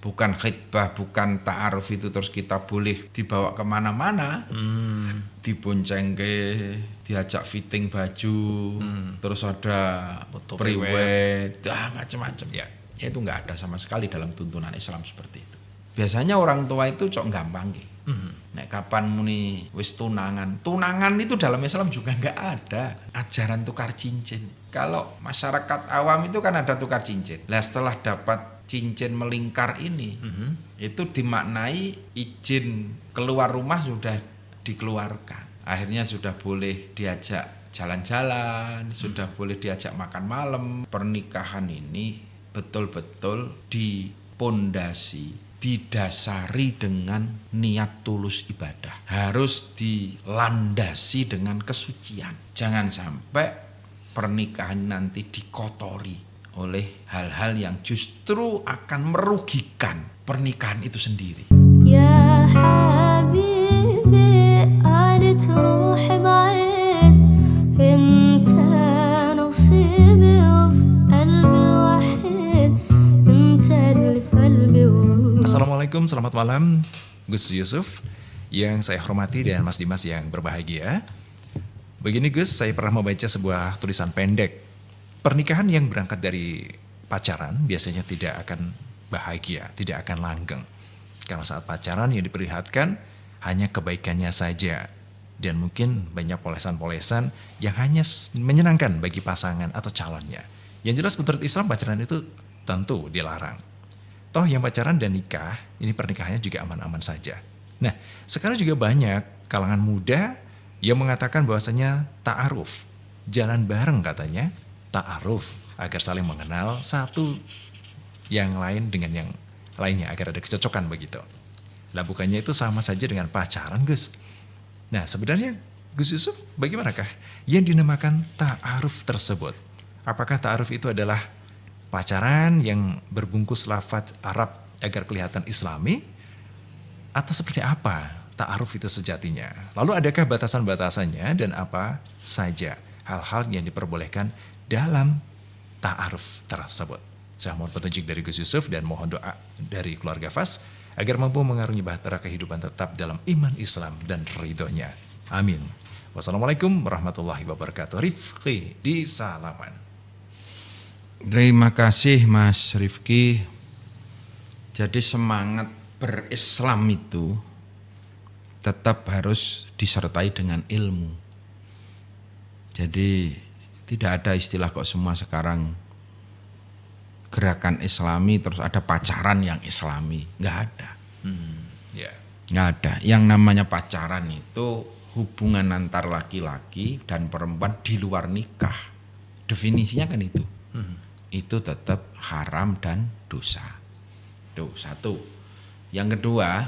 bukan khitbah, bukan ta'aruf itu terus kita boleh dibawa kemana-mana, dibonceng ke, diajak fitting baju, terus ada Foto priwet, macam-macam. Ya. Itu nggak ada sama sekali dalam tuntunan Islam seperti itu. Biasanya orang tua itu cok gampang gitu. Nek kapan muni wis tunangan itu dalam Islam juga nggak ada ajaran tukar cincin. Kalau masyarakat awam itu kan ada tukar cincin. Lah setelah dapat cincin melingkar ini, itu dimaknai izin keluar rumah sudah dikeluarkan. Akhirnya sudah boleh diajak jalan-jalan, sudah boleh diajak makan malam. Pernikahan ini betul-betul dipondasi, didasari dengan niat tulus ibadah. Harus dilandasi dengan kesucian. Jangan sampai pernikahan nanti dikotori oleh hal-hal yang justru akan merugikan pernikahan itu sendiri. Ya habibi adat ruhi bain inta nasibi fi qalbi alwahid inta li qalbi. Assalamualaikum, selamat malam Gus Yusuf yang saya hormati dan Mas Dimas yang berbahagia. Begini Gus, saya pernah membaca sebuah tulisan pendek. Pernikahan yang berangkat dari pacaran biasanya tidak akan bahagia, tidak akan langgeng. Karena saat pacaran yang diperlihatkan hanya kebaikannya saja. Dan mungkin banyak polesan-polesan yang hanya menyenangkan bagi pasangan atau calonnya. Yang jelas menurut Islam pacaran itu tentu dilarang. Toh yang pacaran dan nikah, ini pernikahannya juga aman-aman saja. Nah, sekarang juga banyak kalangan muda yang mengatakan bahwasanya ta'aruf. Jalan bareng katanya, ta'aruf. Agar saling mengenal satu yang lain dengan yang lainnya, agar ada kecocokan begitu. Lah bukannya itu sama saja dengan pacaran Gus? Nah sebenarnya Gus Yusuf bagaimanakah yang dinamakan ta'aruf tersebut? Apakah ta'aruf itu adalah pacaran yang berbungkus lafaz Arab agar kelihatan Islami? Atau seperti apa ta'aruf itu sejatinya? Lalu adakah batasan-batasannya dan apa saja hal-hal yang diperbolehkan dalam ta'aruf tersebut? Saya mohon petunjuk dari Gus Yusuf dan mohon doa dari keluarga Fas agar mampu mengarungi bahtera kehidupan tetap dalam iman Islam dan ridhonya. Amin. Wassalamualaikum warahmatullahi wabarakatuh. Rifqi di Salaman. Terima kasih Mas Rifki. Jadi semangat berislam itu tetap harus disertai dengan ilmu. Jadi tidak ada istilah kok semua sekarang gerakan Islami terus ada pacaran yang Islami, nggak ada. Nggak ada. Yang namanya pacaran itu hubungan antar laki-laki dan perempuan di luar nikah. Definisinya kan itu. Itu tetap haram dan dosa. Itu satu. Yang kedua,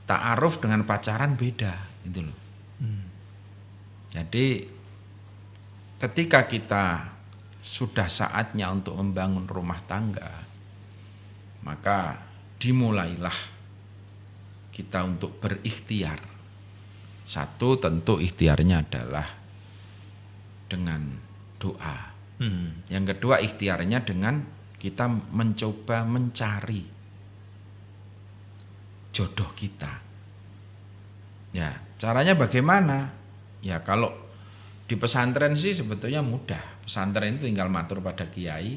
ta'aruf dengan pacaran beda, itu loh. Jadi ketika kita sudah saatnya untuk membangun rumah tangga, maka dimulailah kita untuk berikhtiar. Satu, tentu ikhtiarnya adalah dengan doa. Yang kedua, ikhtiarnya dengan kita mencoba mencari jodoh kita. Ya, caranya bagaimana? Ya kalau di pesantren sih sebetulnya mudah. Pesantren itu tinggal matur pada kiai,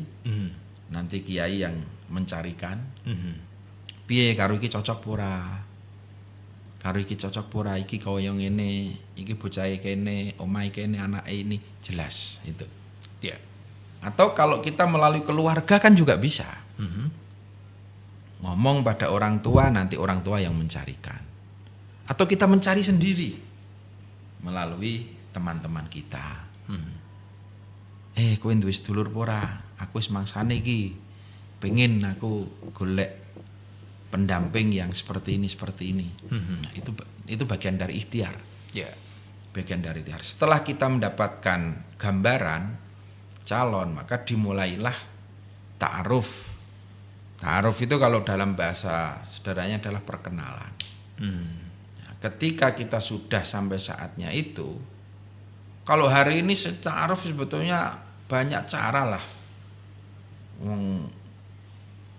nanti kiai yang mencarikan. Piye karo iki cocok pura? Karo iki cocok pura? Iki kaya ngene, iki bocahe kene, omahe kene, anake ini, jelas itu. Ya. Atau kalau kita melalui keluarga kan juga bisa. Ngomong pada orang tua, nanti orang tua yang mencarikan. Atau kita mencari sendiri melalui teman-teman kita. Kowe duwe sedulur ora? Aku wis mangsane iki. Pengen aku golek pendamping yang seperti ini. Nah, itu bagian dari ikhtiar. Ya. Bagian dari ikhtiar. Setelah kita mendapatkan gambaran calon, maka dimulailah ta'aruf. Ta'aruf itu kalau dalam bahasa sederhananya adalah perkenalan. Nah, ketika kita sudah sampai saatnya itu, kalau hari ini ta'aruf sebetulnya banyak cara lah.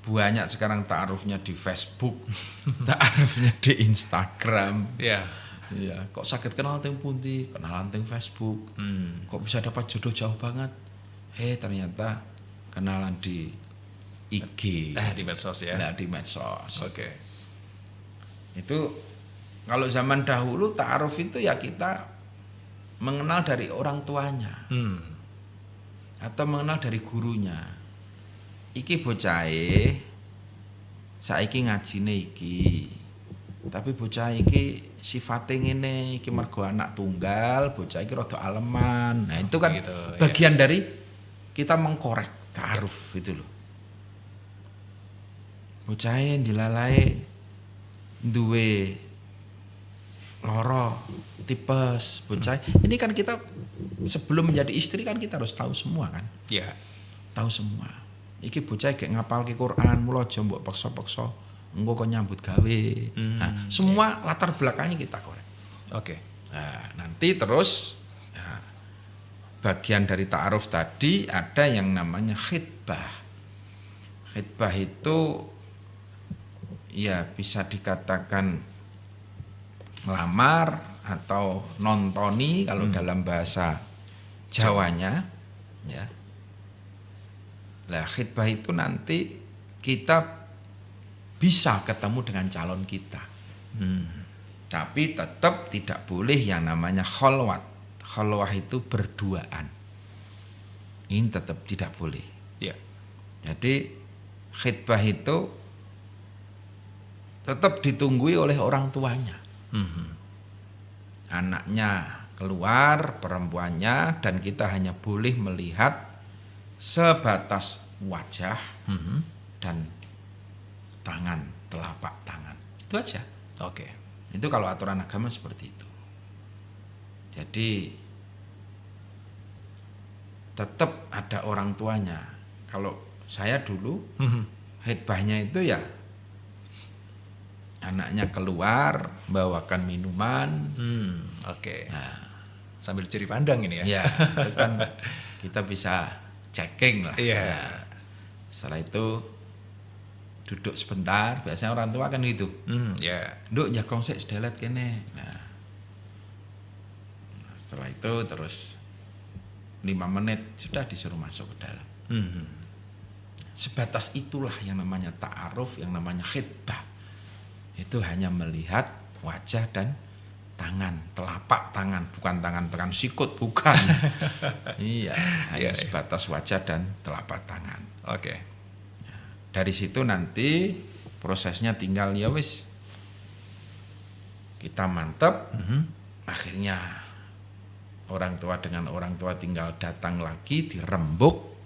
banyak sekarang ta'arufnya di Facebook, ta'arufnya di Instagram. Ya. Iya, kok sakit kenal teng pundi, kenalan teng Facebook. Kok bisa dapat jodoh jauh banget? Ternyata kenalan di IG. Di medsos ya. Nah, di medsos. Oke. Itu kalau zaman dahulu ta'aruf itu ya kita mengenal dari orang tuanya atau mengenal dari gurunya. Iki bocahe saiki ngajine iki. Tapi bocah iki sifate ngene, iki mergo anak tunggal, bocah iki rada aleman. Nah, itu kan gitu, bagian dari kita mengkorek ta'aruf itu loh. Bocahe dilalae duwe loro tipes bocah. Ini kan kita sebelum menjadi istri kan kita harus tahu semua kan. Ya. Tahu semua. Iki bocah kayak ngapalke Quran, mula aja mbok paksa-paksa. Engko kok nyambut gawe. Nah, semua latar belakangnya kita korek. Oke. Nah, nanti terus bagian dari ta'aruf tadi ada yang namanya khitbah. Khitbah itu ya bisa dikatakan ngelamar atau nontoni kalau dalam bahasa Jawanya ya. Lah khitbah itu nanti kita bisa ketemu dengan calon kita. Tapi tetap tidak boleh yang namanya khalwat. Khalwah itu berduaan. Ini tetap tidak boleh. Ya. Jadi khitbah itu tetap ditunggui oleh orang tuanya. Anaknya keluar, perempuannya, dan kita hanya boleh melihat sebatas wajah dan tangan, telapak tangan. Itu aja. Oke. Itu kalau aturan agama seperti itu. Jadi tetap ada orang tuanya. Kalau saya dulu khitbahnya itu ya anaknya keluar bawakan minuman. Oke. Nah, Sambil curi pandang ini ya. ya itu kan kita bisa checking lah. Iya. Ya. Setelah itu duduk sebentar, biasanya orang tua kan gitu. Ya. Nduk jagong sik sedelet kene. Nah, setelah itu terus 5 menit sudah disuruh masuk ke dalam. Sebatas itulah yang namanya ta'aruf, yang namanya khitbah. Itu hanya melihat wajah dan tangan, telapak tangan, bukan tangan sikut, bukan. Iya, hanya sebatas wajah dan telapak tangan. Oke. Dari situ nanti prosesnya tinggal ya wis kita mantep. Akhirnya orang tua dengan orang tua tinggal datang lagi dirembuk,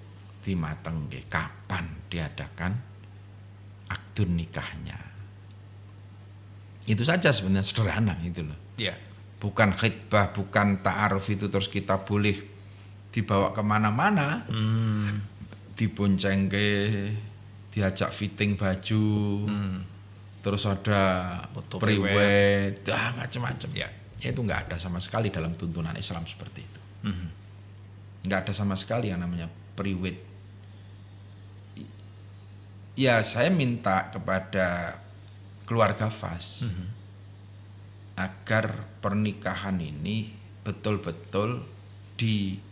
dimatengke kapan diadakan akad nikahnya. Itu saja sebenarnya, sederhana itu loh. Ya. Bukan khitbah, bukan ta'aruf itu terus kita boleh dibawa kemana-mana, diboncengke, diajak fitting baju, terus ada Foto priwet, macam-macam. Ya. Itu nggak ada sama sekali dalam tuntunan Islam seperti itu. Nggak ada sama sekali yang namanya priwet. Ya saya minta kepada keluarga Fas agar pernikahan ini betul-betul dipondasi,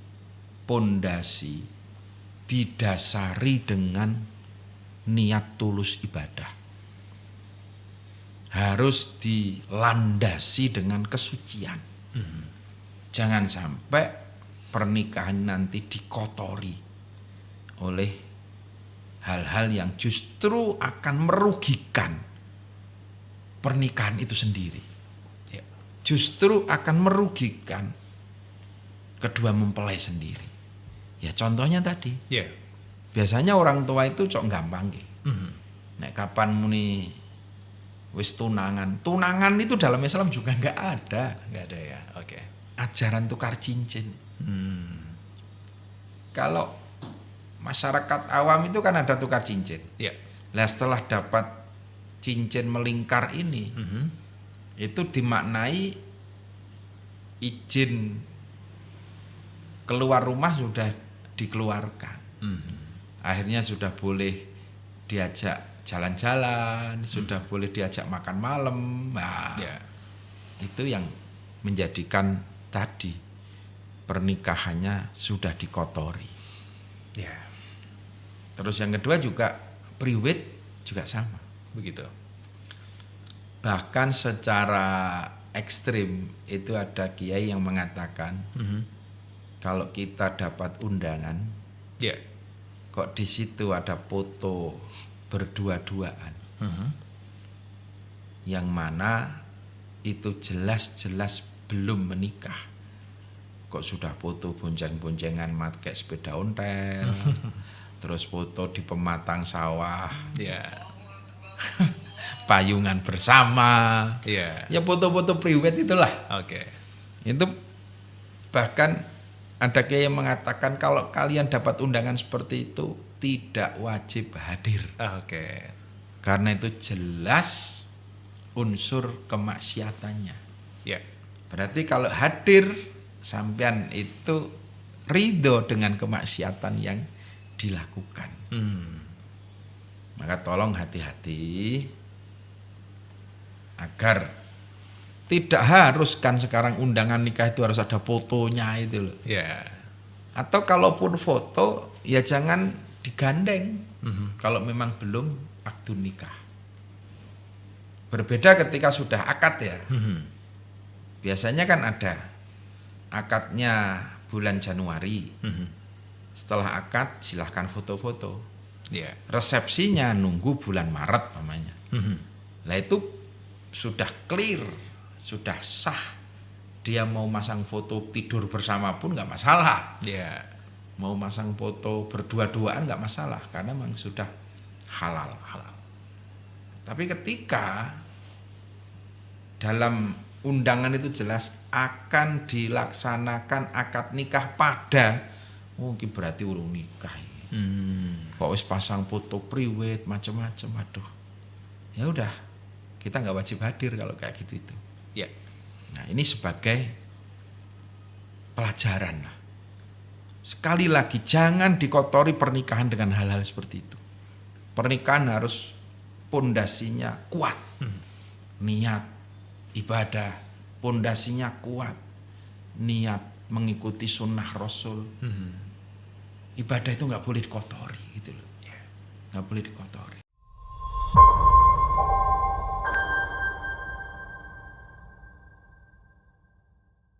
didasari dengan niat tulus ibadah. Harus dilandasi dengan kesucian. Jangan sampai pernikahan nanti dikotori oleh hal-hal yang justru akan merugikan pernikahan itu sendiri. Ya. Justru akan merugikan kedua mempelai sendiri. Ya contohnya tadi. Ya. Biasanya orang tua itu cok gampang nggih. Nek kapan muni wis tunangan. Tunangan itu dalam Islam juga nggak ada. Nggak ada ya. Oke. Ajaran tukar cincin. Kalau masyarakat awam itu kan ada tukar cincin. Ya. Lah setelah dapat cincin melingkar ini, itu dimaknai izin keluar rumah sudah dikeluarkan. Akhirnya sudah boleh diajak jalan-jalan, sudah boleh diajak makan malam. Nah, Ya. itu yang menjadikan tadi pernikahannya sudah dikotori. Ya, Terus yang kedua juga priwit juga sama. begitu. Bahkan secara ekstrim itu ada kiai yang mengatakan kalau kita dapat undangan Ya. kok di situ ada foto berdua-duaan yang mana itu jelas-jelas belum menikah, kok sudah foto bonceng-boncengan pakai sepeda ontel terus foto di pematang sawah, Ya. payungan bersama, Ya. ya foto-foto priwet itulah. Oke. Itu bahkan ada kiai yang mengatakan kalau kalian dapat undangan seperti itu tidak wajib hadir. Oke. Karena itu jelas unsur kemaksiatannya. Ya. Berarti kalau hadir sampean itu ridho dengan kemaksiatan yang dilakukan. Maka tolong hati-hati agar tidak harus kan sekarang undangan nikah itu harus ada fotonya itu loh. Ya. Atau kalaupun foto ya jangan digandeng kalau memang belum akdu nikah. Berbeda ketika sudah akad ya. Biasanya kan ada akadnya bulan Januari. Setelah akad silahkan foto-foto. Ya. Resepsinya nunggu bulan Maret namanya. Nah itu sudah clear, sudah sah. Dia mau masang foto tidur bersama pun nggak masalah. Ya. Mau masang foto berdua-duaan nggak masalah karena memang sudah halal. Tapi ketika dalam undangan itu jelas akan dilaksanakan akad nikah pada, mungkin berarti urung nikah. Kok wis pasang foto priwet macam-macam, aduh. Ya udah, kita nggak wajib hadir kalau kayak gitu itu. Ya. Nah ini sebagai pelajaran lah. Sekali lagi jangan dikotori pernikahan dengan hal-hal seperti itu. Pernikahan harus pondasinya kuat, niat ibadah pondasinya kuat, niat mengikuti sunnah Rasul. Ibadah itu nggak boleh dikotori gitu loh, nggak boleh dikotori.